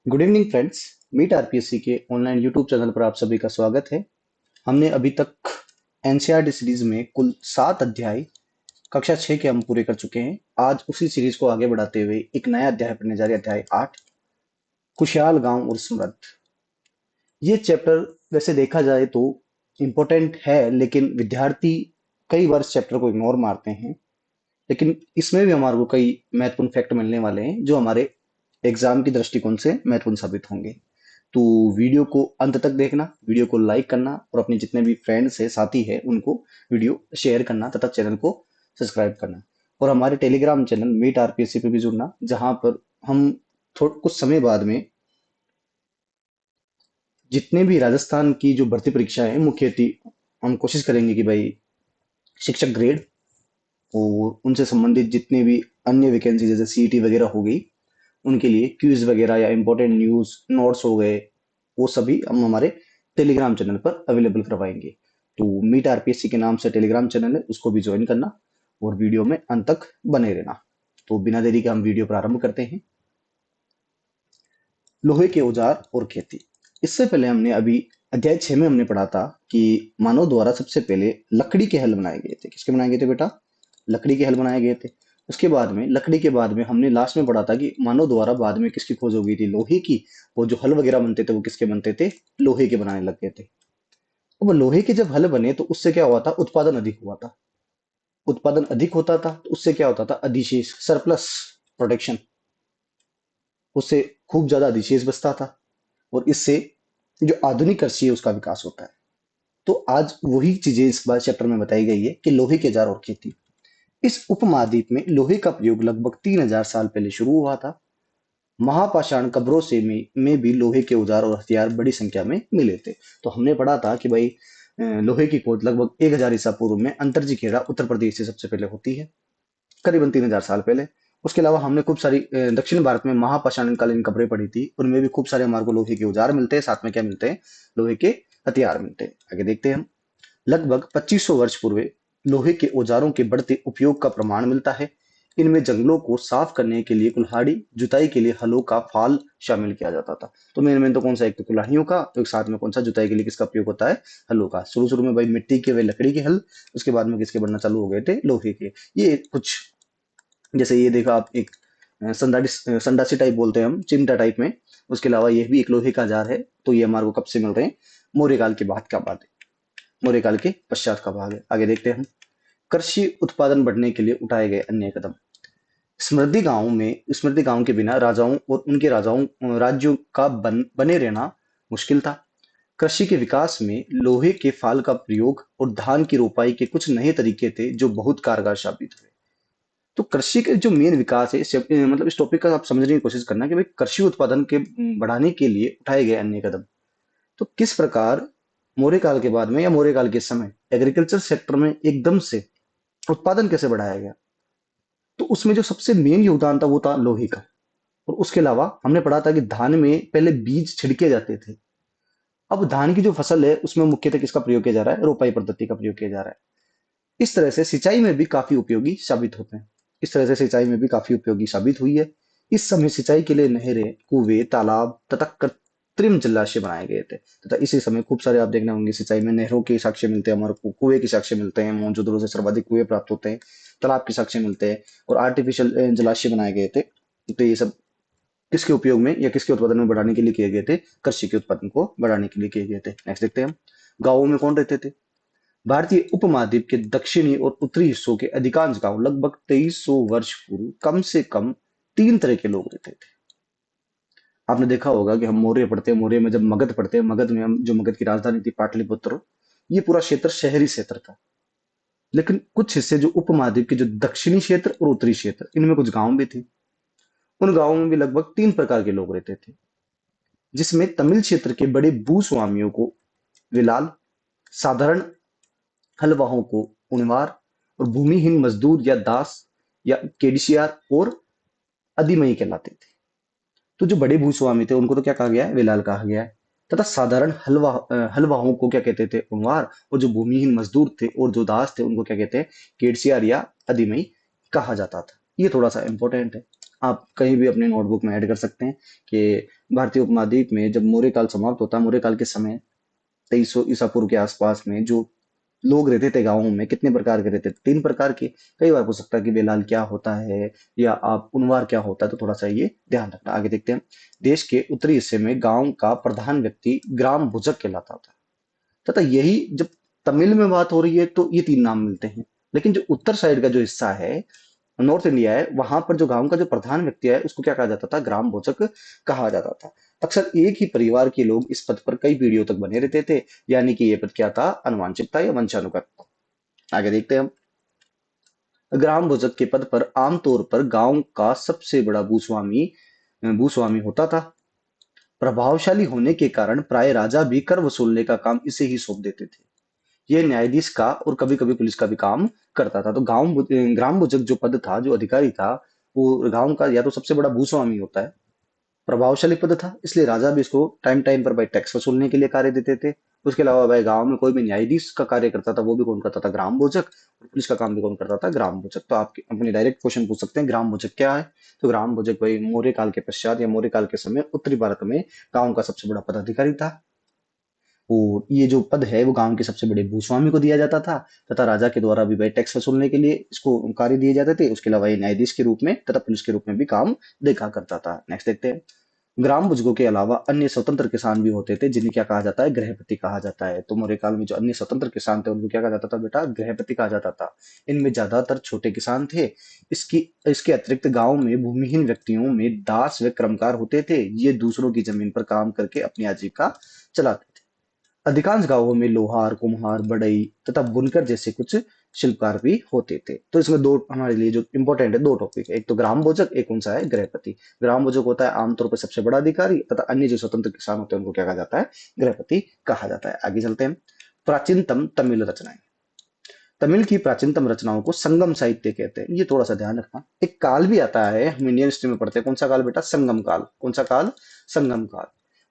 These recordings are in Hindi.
Good evening friends. Meet RPSC के ऑनलाइन यूट्यूब चैनल पर आप सभी का स्वागत है। हमने अभी तक एनसीईआरटी सीरीज में कुल 7 अध्याय कक्षा 6 के हम पूरे कर चुके हैं। आज उसी सीरीज को आगे बढ़ाते हुए एक नया अध्याय पढ़ने जा रहे हैं, अध्याय 8, खुशहाल गांव और समृद्ध। ये चैप्टर वैसे देखा जाए तो इम्पोर्टेंट है, लेकिन विद्यार्थी कई बार इस चैप्टर को इग्नोर मारते हैं। लेकिन इसमें भी हमारे को कई महत्वपूर्ण फैक्ट मिलने वाले हैं जो हमारे एग्जाम की दृष्टिकोण से महत्वपूर्ण साबित होंगे। तो वीडियो को अंत तक देखना, वीडियो को लाइक करना और अपने जितने भी फ्रेंड्स है, साथी है, उनको वीडियो शेयर करना तथा चैनल को सब्सक्राइब करना। और हमारे टेलीग्राम चैनल मीट आरपीएससी पे भी जुड़ना, जहां पर हम कुछ समय बाद में जितने भी राजस्थान की जो भर्ती परीक्षा है मुख्यतः हम कोशिश करेंगे कि भाई शिक्षक ग्रेड और उनसे संबंधित जितने भी अन्य वैकेंसी जैसे सीईटी वगैरह हो गई, उनके लिए क्विज वगैरह या इंपॉर्टेंट न्यूज नोट्स हो गए, वो सभी हम हमारे टेलीग्राम चैनल पर अवेलेबल करवाएंगे। तो मीट आरपीएससी के नाम से टेलीग्राम चैनल है, उसको भी ज्वाइन करना और वीडियो में अंत तक बने रहना। तो बिना देरी के हम वीडियो प्रारंभ करते हैं। लोहे के औजार और खेती। इससे पहले हमने अभी अध्याय 6 में हमने पढ़ा था कि मानव द्वारा सबसे पहले लकड़ी के हल बनाए गए थे। किसके बनाए गए थे बेटा? लकड़ी के हल बनाए गए थे। उसके बाद में लकड़ी के बाद में हमने लास्ट में पढ़ा था कि मानव द्वारा बाद में किसकी खोज हो गई थी? लोहे की। वो जो हल वगैरह बनते थे वो किसके बनते थे? लोहे के बनाने लग गए थे। अब लोहे के जब हल बने तो उससे क्या हुआ था? उत्पादन अधिक हुआ था। उत्पादन अधिक होता था तो उससे क्या होता था? अधिशेष, सरप्लस प्रोडक्शन। उससे खूब ज्यादा अधिशेष बचता था और इससे जो आधुनिक कृषि है उसका विकास होता है। तो आज वही चीजें इस बार चैप्टर में बताई गई है कि लोहे के औजार और खेती। इस उपमहाद्वीप में लोहे का प्रयोग लगभग 3000 साल पहले शुरू हुआ था। महापाषाण कब्रों में भी लोहे के औजार और हथियार बड़ी संख्या में मिले थे। तो हमने पढ़ा था कि भाई लोहे की खोज लगभग 1000 ईसा पूर्व में अंतरजी खेड़ा उत्तर प्रदेश से सबसे पहले होती है, करीबन 3000 साल पहले। उसके अलावा हमने खूब सारी दक्षिण भारत में महापाषाणकालीन कब्रें पढ़ी थी, उनमें भी खूब सारे हमारे को लोहे के औजार मिलते हैं, साथ में क्या मिलते हैं? लोहे के हथियार मिलते हैं। आगे देखते हैं हम। लगभग 2500 वर्ष पूर्व लोहे के औजारों के बढ़ते उपयोग का प्रमाण मिलता है। इनमें जंगलों को साफ करने के लिए कुल्हाड़ी, जुताई के लिए हलों का फाल शामिल किया जाता था। तो मेन तो कौन सा? एक तो कुल्हाड़ियों का, तो एक साथ में कौन सा? जुताई के लिए किसका उपयोग होता है? हलों का। शुरू शुरू में भाई मिट्टी के वे लकड़ी के हल, उसके बाद में किसके बनना चालू हो गए थे? लोहे के। ये कुछ जैसे ये देखा आप, एक संडासी टाइप बोलते हैं हम, चिमटा टाइप में। उसके अलावा ये भी एक लोहे का औजार है। तो ये हमारे को कब से मिल रहे हैं? मौर्य काल के बाद का बात है, मौर्य काल के पश्चात का भाग है। आगे देखते हैं हम। कृषि उत्पादन बढ़ने के लिए उठाए गए अन्य कदम। स्मृति गांव के बिना राजाओं और उनके राज्यों का बने रहना मुश्किल था। कृषि के विकास में लोहे के फाल का प्रयोग और धान की रोपाई के कुछ नए तरीके थे जो बहुत कारगर साबित हुए। तो कृषि के जो मेन विकास है, मतलब इस टॉपिक का आप समझने की कोशिश करना कि भाई कृषि उत्पादन के बढ़ाने के लिए उठाए गए अन्य कदम। तो किस प्रकार मौर्य काल के बाद में या मौर्य काल के समय एग्रीकल्चर सेक्टर में एकदम से उत्पादन कैसे बढ़ाया गया? तो उसमें जो सबसे मेन योगदान था वो था लोहे का। और उसके अलावा हमने पढ़ा था कि धान में पहले बीज छिड़के जाते थे। अब धान की जो फसल है उसमें मुख्यतः किसका प्रयोग किया जा रहा है? रोपाई पद्धति का प्रयोग किया जा रहा है। इस तरह से सिंचाई में भी काफी उपयोगी साबित होते हैं। इस तरह से सिंचाई में भी काफी उपयोगी साबित हुई है। इस समय सिंचाई के लिए नहरें, कुएं, तालाब तथा कृत्रिम जलाशय बनाए गए थे। तथा इसी समय खूब सारे आप देखने होंगे सिंचाई में नहरों के साक्ष्य मिलते हैं हमारे को, कुएं के साक्ष्य मिलते हैं, मौजूदों से सर्वाधिक कुएं प्राप्त होते हैं, तालाब के साक्ष्य मिलते हैं और आर्टिफिशियल जलाशय बनाए गए थे। तो ये सब किसके उपयोग में या किसके उत्पादन में बढ़ाने के लिए किए गए थे? कृषि के उत्पादन को बढ़ाने के लिए किए गए थे। नेक्स्ट देखते हैं हम। गांवों में कौन रहते थे? भारतीय उपमहाद्वीप के दक्षिणी और उत्तरी हिस्सों के अधिकांश गांव लगभग 2300 वर्ष पूर्व कम से कम 3 तरह के लोग रहते थे। आपने देखा होगा कि हम मौर्य पढ़ते हैं, मौर्य में जब मगध पढ़ते हैं, मगध में हम जो मगध की राजधानी थी पाटलिपुत्र, ये पूरा क्षेत्र शहरी क्षेत्र था। लेकिन कुछ हिस्से जो उपमहाद्वीप के जो दक्षिणी क्षेत्र और उत्तरी क्षेत्र, इनमें कुछ गांव भी थे। उन गांवों में भी लगभग 3 प्रकार के लोग रहते थे, जिसमें तमिल क्षेत्र के बड़े भूस्वामियों को विलाल, साधारण हलवाहों को उनवार और भूमिहीन मजदूर या दास या केडिसियार और अधिमयी कहलाते थे। तो जो बड़े भूस्वामी थे उनको तो क्या कहा गया है? विलाल कहा गया है। तथा साधारण हलवाहों को क्या कहते थे? उनवार। और जो भूमिहीन मजदूर थे और जो दास थे उनको क्या कहते हैं? केडसियार या अधिमयी कहा जाता था। ये थोड़ा सा इंपॉर्टेंट है। आप कहीं भी अपने नोटबुक में ऐड कर सकते हैं कि भारतीय उपमहाद्वीप में जब मौर्य काल समाप्त होता है, मौर्य काल के समय 2300 ईसा पूर्व के आसपास में जो लोग रहते थे गांवों में, कितने प्रकार के रहते थे? 3 प्रकार के। कई बार पूछ सकता है कि बेलाल क्या होता है, या आप उनवार क्या होता है, तो थोड़ा सा ये ध्यान रखना। आगे देखते हैं। देश के उत्तरी हिस्से में गांव का प्रधान व्यक्ति ग्राम भुजक कहलाता था, तथा यही जब तमिल में बात हो रही है तो ये 3 नाम मिलते हैं। लेकिन जो उत्तर साइड का जो हिस्सा है, नॉर्थ इंडिया है, वहां पर जो गांव का जो प्रधान व्यक्ति है उसको क्या कहा जाता था? ग्राम भोजक कहा जाता था। अक्सर एक ही परिवार के लोग इस पद पर कई पीढ़ियों तक बने रहते थे, यानी कि ये पद क्या था? अनुवांशिक था या वंशानुगत था। आगे देखते हैं हम। ग्राम भोजक के पद पर आमतौर पर गांव का सबसे बड़ा भूस्वामी भूस्वामी होता था। प्रभावशाली होने के कारण प्राय राजा भी कर वसूलने का काम इसे ही सौंप देते थे। ये न्यायाधीश का और कभी कभी पुलिस का भी काम करता था। तो ग्राम भुजक जो पद था, जो अधिकारी था, वो गांव का या तो सबसे बड़ा भूस्वामी होता है, प्रभावशाली पद था, इसलिए राजा भी इसको टाइम टाइम पर भाई टैक्स वसूलने के लिए कार्य देते थे। उसके अलावा भाई गांव में कोई भी न्यायाधीश का कार्य करता था, वो भी कौन करता था? ग्राम भोजक। और पुलिस का काम भी कौन करता था? ग्राम भोजक। तो आप अपने डायरेक्ट क्वेश्चन पूछ सकते हैं, ग्राम भोजक क्या है? तो ग्राम भोजक भाई मौर्य काल के पश्चात या मौर्य काल के समय उत्तरी भारत में गांव का सबसे बड़ा पदाधिकारी था। और ये जो पद है वो गांव के सबसे बड़े भूस्वामी को दिया जाता था, तथा राजा के द्वारा भी भाई टैक्स वसूलने के लिए इसको कार्य दिए जाते थे। उसके अलावा ये न्यायाधीश के रूप में तथा पुलिस के रूप में भी काम देखा करता था। नेक्स्ट देखते हैं। ग्राम बुजुर्गों के अलावा अन्य स्वतंत्र किसान भी होते थे, जिन्हें क्या कहा जाता है? गृहपति कहा जाता है। तो मौर्य काल में जो अन्य स्वतंत्र किसान थे उनको क्या कहा जाता था बेटा? गृहपति कहा जाता था। इनमें ज्यादातर छोटे किसान थे। इसकी इसके अतिरिक्त गांव में भूमिहीन व्यक्तियों में दास व कर्मकार होते थे। ये दूसरों की जमीन पर काम करके अपनी आजीविका चलाते थे। अधिकांश गांवों में लोहार, कुम्हार, बढ़ई तथा बुनकर जैसे कुछ शिल्पकार भी होते थे। तो इसमें दो हमारे लिए जो इंपॉर्टेंट है, दो टॉपिक है, एक तो ग्राम भोजक, एक कौन सा है? गृहपति। ग्राम भोजक होता है आमतौर पर सबसे बड़ा अधिकारी, तथा अन्य जो स्वतंत्र किसान होते हैं उनको क्या कहा जाता है? गृहपति कहा जाता है। आगे चलते हैं। प्राचीनतम तमिल रचनाएं। तमिल की प्राचीनतम रचनाओं को संगम साहित्य कहते हैं। ये थोड़ा सा ध्यान रखना। एक काल भी आता है, हम इंडियन हिस्ट्री में पढ़ते हैं, कौन सा काल बेटा? संगम काल। कौन सा काल? संगम काल।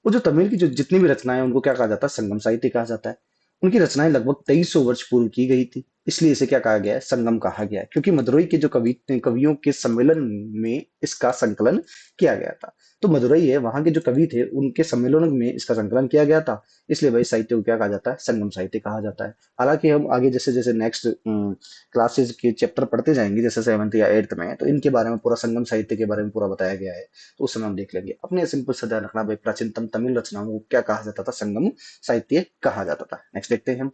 वो जो तमिल की जो जितनी भी रचनाएं हैं उनको क्या कहा जाता है? संगम साहित्य कहा जाता है। उनकी रचनाएं लगभग 2300 वर्ष पूर्व की गई थी, इसलिए इसे क्या कहा गया है? संगम कहा गया है, क्योंकि मदुरई के जो कवियों के सम्मेलन में इसका संकलन किया गया था। तो मदुरई है, वहां के जो कवि थे उनके सम्मेलनों में इसका संकलन किया गया था, इसलिए भाई साहित्य को क्या कहा जाता है? संगम साहित्य कहा जाता है। हालांकि हम आगे जैसे जैसे नेक्स्ट क्लासेस के चैप्टर पढ़ते जाएंगे, जैसे 7th या 8th में, तो इनके बारे में पूरा संगम साहित्य के बारे में पूरा बताया गया है, तो उस समय हम देख लेंगे। अपने सिंपल से ध्यान रखना भाई, प्राचीनतम तमिल रचनाओं को क्या कहा जाता था? संगम साहित्य कहा जाता था। नेक्स्ट देखते हैं हम।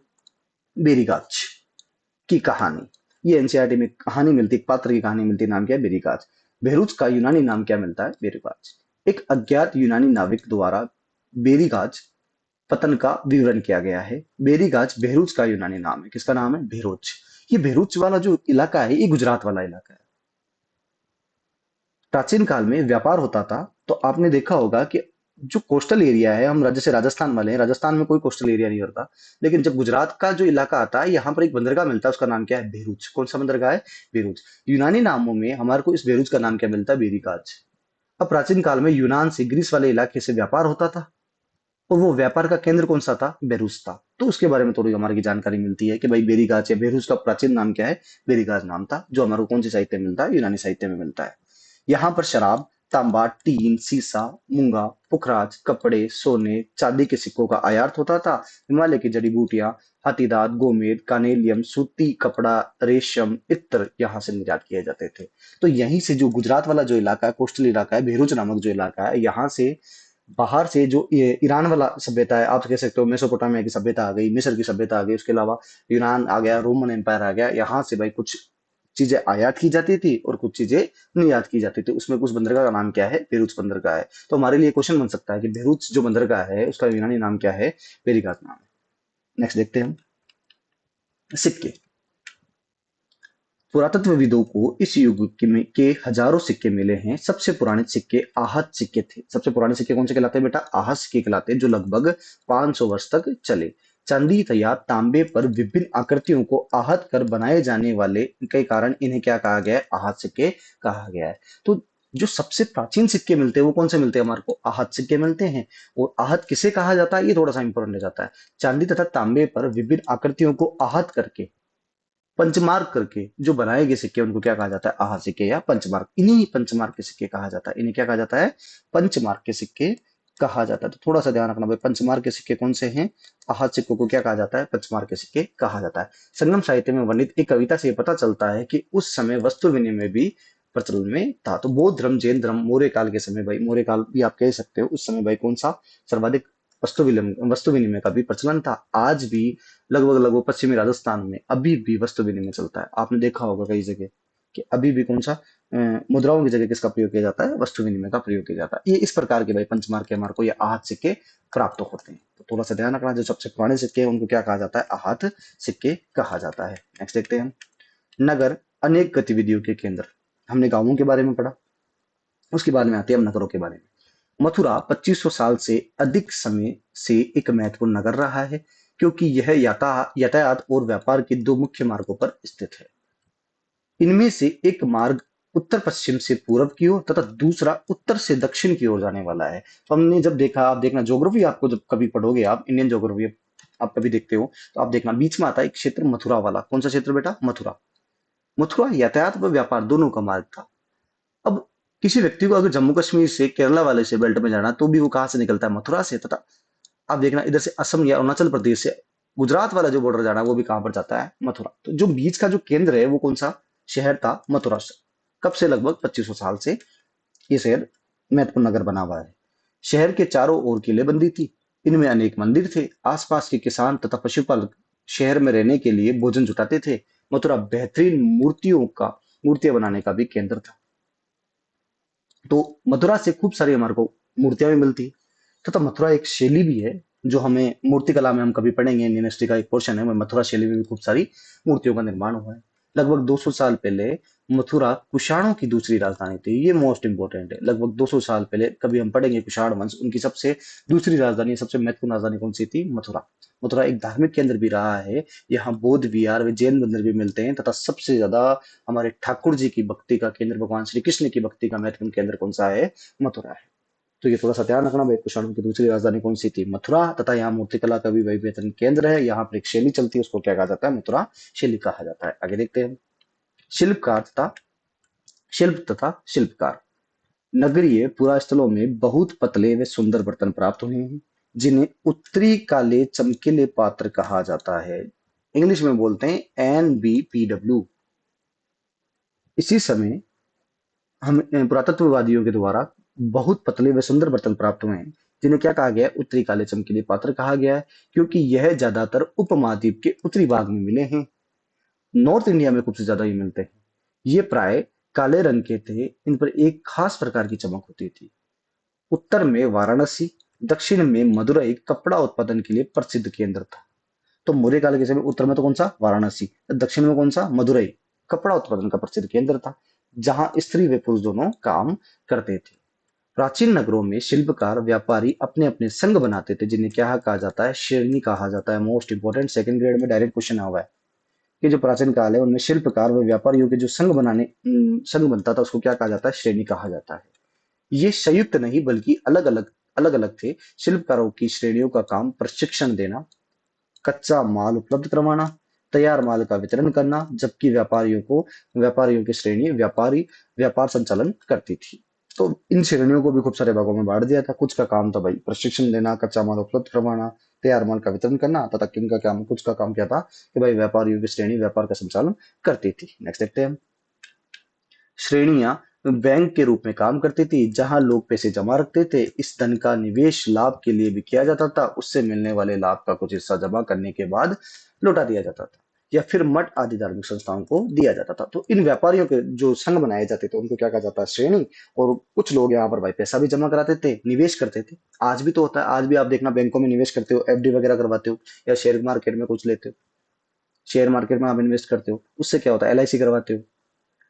बेरीगाच की कहानी। ये एनसीईआरटी में कहानी मिलती है, एक पात्र की कहानी मिलती है, नाम क्या है? बेरीगाज। बहरूच का यूनानी नाम क्या मिलता है? बेरीगाज। एक अज्ञात यूनानी नाविक द्वारा बेरीगाज पतन का विवरण किया गया है। बेरीगाज बहरूच का यूनानी नाम है। किसका नाम है? बहरूच। ये बहरूच वाला जो इलाका है, ये गुजरात वाला इलाका है। प्राचीन काल में व्यापार होता था, तो आपने देखा होगा कि जो कोस्टल एरिया है, हम जैसे राजस्थान वाले हैं, राजस्थान में कोई कोस्टल एरिया नहीं होता, लेकिन जब गुजरात का जो इलाका आता है, यहाँ पर एक बंदरगाह मिलता है, उसका नाम क्या है? बेरूच। कौन सा बंदरगाह है? बेरूच। यूनानी नामों में हमारे को इस बेरूच का नाम क्या मिलता है? बेरीगाज। अब प्राचीन काल में यूनान से ग्रीस वाले इलाके से व्यापार होता था, और वो व्यापार का केंद्र कौन सा था? बेरूस था। तो उसके बारे में थोड़ी हमारी जानकारी मिलती है कि भाई बेरीगाज या बेरूस का प्राचीन नाम क्या है? बेरीगाज नाम था, जो हमारे को कौन से साहित्य में मिलता है? यूनानी साहित्य में मिलता है। यहाँ पर शराब, तांबा, टीन, सीसा, मूंगा, पुखराज, कपड़े, सोने, चांदी के सिक्कों का आयात होता था। हिमालय की जड़ी बूटियां, हाथीदांत, गोमेद, कानेलियम, सूती कपड़ा, रेशम, इत्र यहाँ से निर्यात किए जाते थे। तो यहीं से जो गुजरात वाला जो इलाका है, कोस्टल इलाका है, बेरूच नामक जो इलाका है, यहाँ से बाहर से जो ये ईरान वाला सभ्यता है, आप कह सकते हो मेसोपोटामिया की सभ्यता आ गई, मिस्र की सभ्यता आ गई, उसके अलावा यूनान आ गया, रोमन एम्पायर आ गया, यहाँ से भाई कुछ चीजें आयात की जाती थी और कुछ चीजें निर्यात की जाती थी। उसमें कुछ बंदरगाह का नाम क्या है? बेरूच बंदरगाह है। तो हमारे लिए क्वेश्चन बन सकता है कि बेरूच जो बंदरगाह है उसका यूनानी नाम क्या है? बेरीगाज नाम है। नेक्स्ट देखते हैं हम। सिक्के। पुरातत्वविदों को इस युग के हजारों सिक्के मिले हैं। सबसे पुराने सिक्के आहत सिक्के थे। सबसे पुराने सिक्के कौन से कहलाते हैं बेटा? आहत सिक्के कहलाते हैं, जो लगभग 500 वर्ष तक चले। चांदी या तांबे पर विभिन्न आकृतियों को आहत कर बनाए जाने वाले के कारण इन्हें क्या कहा गया है? आहत सिक्के कहा गया है। तो जो सबसे प्राचीन सिक्के मिलते हैं वो कौन से मिलते हैं हमारे को? आहत सिक्के मिलते हैं। और आहत किसे कहा जाता है, ये थोड़ा सा इंपॉर्टेंट हो जाता है। चांदी तथा तांबे पर विभिन्न आकृतियों को आहत करके पंचमार्क करके जो बनाए गए सिक्के उनको क्या कहा जाता है? आहा सिक्के या पंचमार्क। इन्हीं पंचमार्क के सिक्के कहा जाता है। इन्हें क्या कहा जाता है? पंचमार्क के सिक्के कहा जाता है। तो थोड़ा सा ध्यान रखना भाई, पंचमार्क के सिक्के कौन से हैं? आहत सिक्कों को क्या कहा जाता है? पंचमार्क के सिक्के कहा जाता है। संगम साहित्य में वर्णित एक कविता से ये पता चलता है कि उस समय वस्तु विनिमय भी प्रचलन में था। तो बौद्ध धर्म, जैन धर्म, मौर्य काल के समय भाई, मौर्य काल भी आप कह सकते हो, उस समय भाई कौन सा सर्वाधिक वस्तु विनिमय का भी प्रचलन था। आज भी लगभग लगभग पश्चिमी राजस्थान में अभी भी वस्तु विनिमय चलता है। आपने देखा होगा कई जगह कि अभी भी कौन सा मुद्राओं की जगह किसका प्रयोग किया जाता है? वस्तु विनिमय का प्रयोग किया जाता है। ये इस प्रकार के भाई पंचमार्क के हमारे को ये आहत सिक्के प्राप्त होते हैं। तो थोड़ा सा ध्यान रखना, जो सबसे पुराने सिक्के हैं उनको क्या कहा जाता है? आहत सिक्के कहा जाता है। नेक्स्ट देखते हैं हम, नगर अनेक गतिविधियों के केंद्र। हमने गांवों के बारे में पढ़ा, उसके बाद में आते हैं हम नगरों के बारे में। मथुरा 2500 साल से अधिक समय से एक महत्वपूर्ण नगर रहा है, क्योंकि यह यातायात और व्यापार के दो मुख्य मार्गों पर स्थित है। इनमें से एक मार्ग उत्तर पश्चिम से पूर्व की ओर तथा दूसरा उत्तर से दक्षिण की ओर जाने वाला है। तो हमने जब देखा, आप देखना ज्योग्राफी, आपको जब कभी पढ़ोगे आप इंडियन ज्योग्राफी आप कभी देखते हो, तो आप देखना बीच में आता है एक क्षेत्र मथुरा वाला। कौन सा क्षेत्र बेटा? मथुरा। मथुरा यातायात व व्यापार दोनों का मार्ग था। अब किसी व्यक्ति को अगर जम्मू कश्मीर से केरला वाले से बेल्ट में जाना, तो भी वो कहाँ से निकलता है? मथुरा से। तथा आप देखना इधर से असम या अरुणाचल प्रदेश से गुजरात वाला जो बॉर्डर जाना है, वो भी कहां पर जाता है? मथुरा। तो जो बीच का जो केंद्र है वो कौन सा शहर था? मथुरा। कब से? लगभग 2500 साल से ये शहर महत्वपूर्ण नगर बना हुआ है। शहर के चारों ओर किलेबंदी थी, इनमें अनेक मंदिर थे। आसपास के किसान तथा पशुपालक शहर में रहने के लिए भोजन जुटाते थे। मथुरा बेहतरीन मूर्तियां बनाने का भी केंद्र था। तो मथुरा से खूब सारी हमारे को मूर्तियां भी मिलती, तथा मथुरा एक शैली भी है जो हमें मूर्ति कला में हम कभी पढ़ेंगे। इंडियन हिस्ट्री का एक पोर्शन है, में मथुरा शैली में भी खूब सारी मूर्तियों का निर्माण हुआ है। लगभग 200 साल पहले मथुरा कुषाणों की दूसरी राजधानी थी। ये मोस्ट इंपोर्टेंट है। लगभग 200 साल पहले कभी हम पढ़ेंगे कुषाण वंश, उनकी सबसे दूसरी राजधानी, सबसे महत्वपूर्ण राजधानी कौन सी थी? मथुरा। मथुरा एक धार्मिक केंद्र भी रहा है। यहाँ बौद्ध विहार व जैन मंदिर भी मिलते हैं, तथा सबसे ज्यादा हमारे ठाकुर जी की भक्ति का केंद्र, भगवान श्री कृष्ण की भक्ति का महत्वपूर्ण केंद्र कौन सा है? मथुरा है। तो ये थोड़ा सा ध्यान रखना भाई, कुषाणों की दूसरी राजधानी कौन सी थी? मथुरा। तथा यहाँ मूर्तिकला का भी वही बेहतरीन केंद्र है। यहाँ पर एक शैली चलती है, उसको क्या कहा जाता है? मथुरा शैली कहा जाता है। आगे देखते हैं, शिल्पकार तथा शिल्पकार। नगरीय पुरास्थलों में बहुत पतले व सुंदर बर्तन प्राप्त हुए हैं, जिन्हें उत्तरी काले चमकीले पात्र कहा जाता है। इंग्लिश में बोलते हैं NBPW। इसी समय हम पुरातत्ववादियों के द्वारा बहुत पतले व सुंदर बर्तन प्राप्त हुए हैं, जिन्हें क्या कहा गया है? उत्तरी काले चमकीले पात्र कहा गया है, क्योंकि यह ज्यादातर उपमहाद्वीप के उत्तरी भाग में मिले हैं। नॉर्थ इंडिया में सबसे ज्यादा ये मिलते हैं। ये प्राय काले रंग के थे। इन पर एक खास प्रकार की चमक होती थी। उत्तर में वाराणसी, दक्षिण में मदुरई कपड़ा उत्पादन के लिए प्रसिद्ध केंद्र था। तो मौर्य काल के समय उत्तर में तो कौन सा? वाराणसी। दक्षिण में कौन सा? मदुरई। कपड़ा उत्पादन का प्रसिद्ध केंद्र था, जहां स्त्री व पुरुष दोनों काम करते थे। प्राचीन नगरों में शिल्पकार व्यापारी अपने अपने संघ बनाते थे, जिन्हें क्या कहा जाता है? श्रेणी कहा जाता है। मोस्ट इंपोर्टेंट, सेकंड ग्रेड में डायरेक्ट क्वेश्चन हुआ है कि जो प्राचीन काल है उनमें शिल्पकार व व्यापारियों के जो संघ बनता था, उसको क्या कहा जाता है? श्रेणी कहा जाता है। ये संयुक्त नहीं बल्कि अलग अलग थे। शिल्पकारों की श्रेणियों का काम प्रशिक्षण देना, कच्चा माल उपलब्ध करवाना, तैयार माल का वितरण करना, जबकि व्यापारियों की श्रेणी व्यापार संचालन करती थी। तो इन श्रेणियों को भी खूब सारे भागों में बांट दिया था। कुछ का काम था भाई प्रशिक्षण देना, कच्चा माल उपलब्ध करवाना, तैयार माल का वितरण करना, तथा किनका काम, कुछ का काम क्या था कि भाई व्यापारियों की श्रेणी व्यापार का संचालन करती थी। नेक्स्ट देखते हैं हम, श्रेणियां बैंक के रूप में काम करती थी, जहां लोग पैसे जमा रखते थे। इस धन का निवेश लाभ के लिए भी किया जाता था। उससे मिलने वाले लाभ का कुछ हिस्सा जमा करने के बाद लौटा दिया जाता था, या फिर मठ आदि धार्मिक संस्थाओं को दिया जाता था। तो इन व्यापारियों के जो संघ बनाए जाते थे, उनको क्या कहा जाता है? श्रेणी। और कुछ लोग यहाँ पर भाई पैसा भी जमा कराते थे, निवेश करते थे। आज भी तो होता है, आज भी आप देखना बैंकों में निवेश करते हो, FD वगैरह करवाते हो, या शेयर मार्केट में कुछ लेते हो, शेयर मार्केट में आप इन्वेस्ट करते हो, उससे क्या होता है? LIC करवाते हो,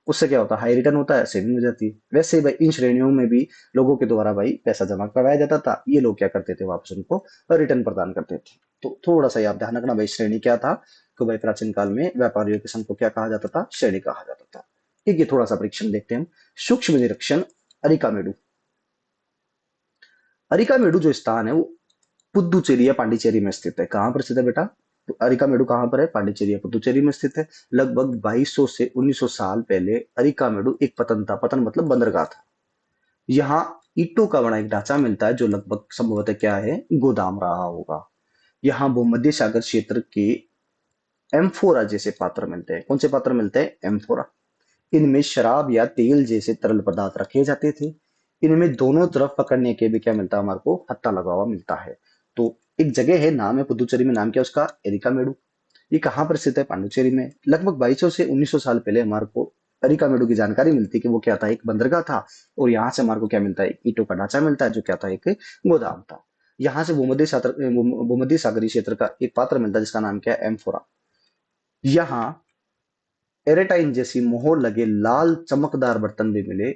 उससे क्या होता है? हाई रिटर्न होता है, सेविंग हो जाती है। वैसे ही भाई इन श्रेणियों में भी लोगों के द्वारा भाई पैसा जमा करवाया जाता था। ये लोग क्या करते थे? वापस उनको रिटर्न प्रदान करते थे। तो थोड़ा सा आप ध्यान रखना भाई, श्रेणी क्या था? तो भाई प्राचीन काल में व्यापारियों के संघ को क्या कहा जाता था? श्रेणी कहा जाता था। ठीक है, थोड़ा सा परीक्षण देखते हैं हम। सूक्ष्म निरीक्षण, अरिकामेडु। अरिकामेडु जो स्थान है वो पुदुचेरी या पांडिचेरी में स्थित है। कहाँ पर स्थित है बेटा? अरिकामेडु कहाँ पर है? पांडिचेरी या पुदुचेरी में स्थित है। लगभग 2200 से 1900 साल पहले अरिकामेडु एक पतन था। पतन मतलब बंदरगाह था। यहाँ ईंटों का बना एक ढांचा मिलता है जो लगभग संभवतः क्या है, गोदाम रहा होगा। यहाँ भूमध्य सागर क्षेत्र के एम्फोरा जैसे पात्र मिलते हैं। कौन से पात्र मिलते हैं? एम्फोरा। इनमें शराब या तेल जैसे तरल पदार्थ रखे जाते थे। इनमें दोनों तरफ पकड़ने के भी क्या मिलता है हमारे को? हत्था लगा हुआ मिलता है। तो एक जगह है, नाम है पुदुचेरी में, नाम क्या है उसका? एरिकामेडु। ये कहाँ पर स्थित है? पांडुचेरी में। लगभग 2200 से 1900 साल पहले हमारे को अरिकामेडु की जानकारी मिलती है कि वो क्या था, एक बंदरगाह था। और यहाँ से हमारे को क्या मिलता है? ईंटों का ढांचा मिलता है जो क्या था, एक गोदाम था। यहाँ से भूमध्य सागरीय क्षेत्र का एक पात्र मिलता है जिसका नाम क्या है? एम्फोरा। यहाँ एरेटाइन जैसी मोहर लगे लाल चमकदार बर्तन भी मिले।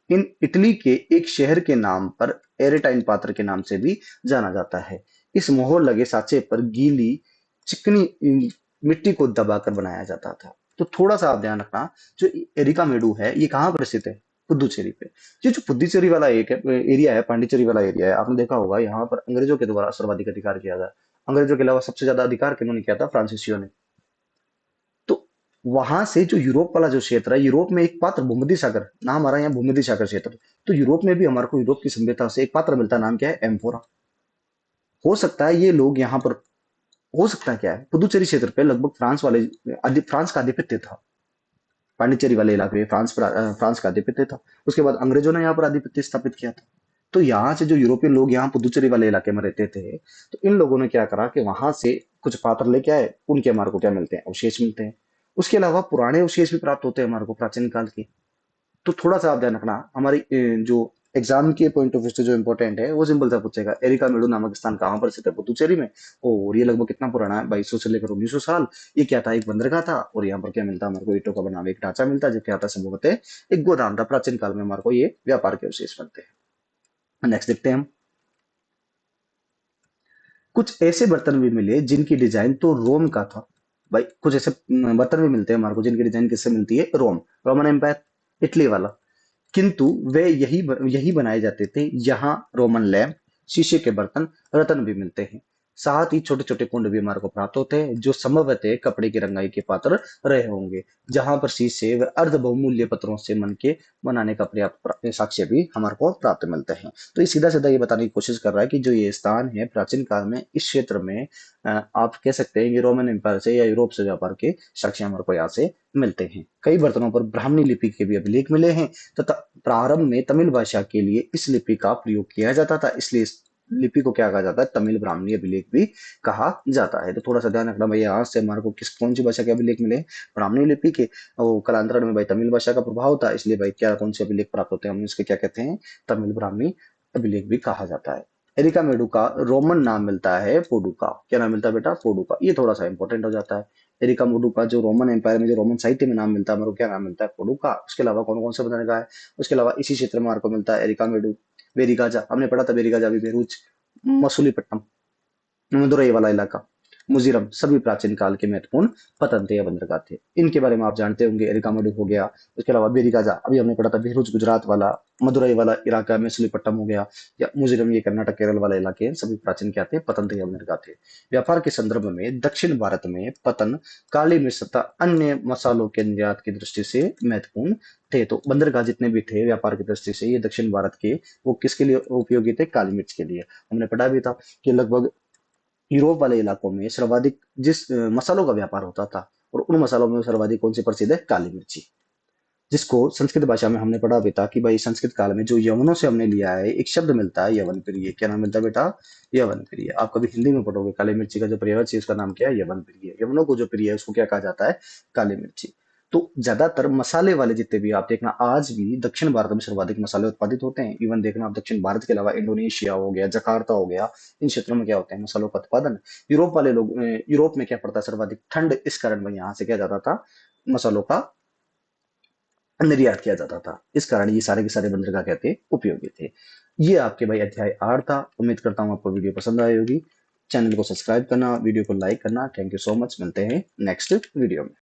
इन इटली के एक शहर के नाम पर एरेटाइन पात्र के नाम से भी जाना जाता है। इस मोहर लगे साँचे पर गीली चिकनी मिट्टी को दबाकर बनाया जाता था। तो थोड़ा सा आप ध्यान रखना, जो एरिकामेडु है ये कहाँ पर स्थित है? पुदुचेरी पे। ये जो पुदुचेरी वाला एक एरिया है, पांडिचेरी वाला एरिया है, आपने देखा होगा यहाँ पर अंग्रेजों के द्वारा सर्वाधिक अधिकार किया था। अंग्रेजों के अलावा सबसे ज्यादा अधिकार किन्होंने किया था? फ्रांसीसियों ने। तो वहां से जो यूरोप वाला जो क्षेत्र है, यूरोप में एक पात्र भूमध्य सागर, नाम हमारा यहाँ भूमध्य सागर क्षेत्र, तो यूरोप में भी हमारे को यूरोप की सभ्यता से एक पात्र मिलता है, नाम क्या है? एम्फोरा। हो सकता है ये लोग यहाँ पर, हो सकता है क्या है, पुदुचेरी क्षेत्र पे लगभग फ्रांस का आधिपत्य था। पांडिचेरी वाले इलाके में फ्रांस का आधिपत्य था। उसके बाद अंग्रेजों ने यहाँ पर आधिपत्य स्थापित किया था। तो यहाँ से जो यूरोपियन लोग यहाँ पुदुचेरी वाले इलाके में रहते थे, तो इन लोगों ने क्या करा कि वहां से कुछ पात्र लेके आए, उनके हमारे को क्या मिलते हैं? अवशेष मिलते हैं। उसके अलावा पुराने अवशेष भी प्राप्त होते हैं हमारे को प्राचीन काल के। तो थोड़ा सा आप ध्यान रखना, हमारी जो एग्जाम के पॉइंट ऑफ व्यू से जो इंपॉर्टेंट है वो सिंपल सा पूछेगा, एरिकामेडु नामक स्थान कहाँ पर स्थित है? पुदुचेरी में। और ये लगभग कितना पुराना है? 2200 से लेकर 1900 साल। ये क्या था? एक बंदरगाह था। और यहाँ पर क्या मिलता है हमारे को? ईंटों का बना हुआ एक ढांचा मिलता है जो क्या था? संभवतः एक गोदाम था। प्राचीन काल में हमारे को ये व्यापार के अवशेष मिलते हैं। नेक्स्ट देखते हैं हम। कुछ ऐसे बर्तन भी मिले जिनकी डिजाइन तो रोम का था। भाई कुछ ऐसे बर्तन भी मिलते हैं हमारे को जिनकी डिजाइन किससे मिलती है? रोम, रोमन एम्पायर, इटली वाला। किंतु वे यही बनाए जाते थे। यहाँ रोमन लैंप, शीशे के बर्तन, रत्न भी मिलते हैं। साथ ही छोटे छोटे कुंड भी हमारे को प्राप्त होते हैं जो संभवतः कपड़े की रंगाई के पात्र रहे होंगे। जहां पर शीशे व अर्ध बहुमूल्य पत्थरों से मन के बनाने का पर्याप्त साक्ष्य भी हमारे को प्राप्त मिलते हैं। तो ये सीधा सीधा ये बताने की कोशिश कर रहा है कि जो ये स्थान है प्राचीन काल में इस क्षेत्र में, आप कह सकते हैं कि रोमन एम्पायर से या यूरोप से व्यापार के साक्ष्य हमारे को यहाँ से मिलते हैं। कई बर्तनों पर ब्राह्मणी लिपि के भी अभिलेख मिले हैं तथा प्रारंभ में तमिल भाषा के लिए इस लिपि का प्रयोग किया जाता था, इसलिए इस लिपि को क्या कहा जाता है? तमिल ब्राह्मणी अभिलेख भी कहा जाता है। तो थोड़ा सा ध्यान रखना भाई, यहाँ से हमारे को कौन सी भाषा के अभिलेख मिले? ब्राह्मणी लिपि के। और कालांतरण में भाई तमिल भाषा का प्रभाव था, इसलिए भाई क्या कौन से अभिलेख प्राप्त होते हैं? हम इसके क्या कहते हैं? तमिल ब्राह्मणी अभिलेख भी कहा जाता है। एरिकामेडु का रोमन नाम मिलता है पोडुका। क्या नाम मिलता है बेटा? पोडुका। ये थोड़ा सा इंपॉर्टेंट हो जाता है। एरिकामेडु का जो रोमन एम्पायर में, जो रोमन साहित्य में नाम मिलता है हमारे को, क्या नाम मिलता है? पोडुका। उसके अलावा कौन कौन से बताने का है? उसके अलावा इसी क्षेत्र में हमारे को मिलता है एरिकामेडु, बेरिगाजा, हमने पढ़ा था बेरिगाजा भी, बेरूच, मसूलीपट्टनम, मदुरई वाला इलाका, मुजीरम, सभी प्राचीन काल के महत्वपूर्ण पतन थे या बंदरगाह थे। इनके बारे में आप जानते होंगे, एरिकामेडु हो गया। उसके अलावा बेरिगाजा अभी हमने पढ़ा था, बेरूच गुजरात वाला, मदुरई वाला इलाका, मसूलीपट्टनम हो गया, या मुजीरम ये कर्नाटक केरल वाला इलाके हैं। सभी प्राचीन क्या थे? पतन थे या बंदरगाह थे। व्यापार के संदर्भ में दक्षिण भारत में पतन काली मिर्च तथा अन्य मसालों के निर्यात की दृष्टि से महत्वपूर्ण थे। तो बंदरगाह जितने भी थे व्यापार की दृष्टि से, ये दक्षिण भारत के, वो किसके लिए उपयोगी थे? काली मिर्च के लिए। हमने पढ़ा भी था कि लगभग यूरोप वाले इलाकों में सर्वाधिक जिस मसालों का व्यापार होता था, और उन मसालों में सर्वाधिक कौन सी प्रसिद्ध है? काली मिर्ची। जिसको संस्कृत भाषा में हमने पढ़ा भी था कि भाई संस्कृत काल में जो यवनों से हमने लिया है, एक शब्द मिलता है यवन प्रिय। क्या नाम मिलता है बेटा? यवन प्रिय। आप कभी हिंदी में पढ़ोगे, काली मिर्ची का जो पर्यायवाची है उसका नाम क्या है? यवन प्रिय। यवनों को जो प्रिय है उसको क्या कहा जाता है? काली मिर्ची। तो ज्यादातर मसाले वाले जितने भी आप देखना, आज भी दक्षिण भारत में सर्वाधिक मसाले उत्पादित होते हैं। इवन देखना आप दक्षिण भारत के अलावा इंडोनेशिया हो गया, जकार्ता हो गया, इन क्षेत्रों में क्या होता है? मसालों का उत्पादन। यूरोप वाले लोग, यूरोप में क्या पड़ता है? सर्वाधिक ठंड, इस कारण वह यहाँ से क्या जाता था? मसालों का निर्यात किया जाता था। इस कारण ये सारे के सारे बंदरगाह कहते उपयोगी थे। ये आपके भाई अध्याय 8 था। उम्मीद करता हूँ आपको वीडियो पसंद आई होगी। चैनल को सब्सक्राइब करना, वीडियो को लाइक करना। Thank you so much. मिलते हैं नेक्स्ट वीडियो में।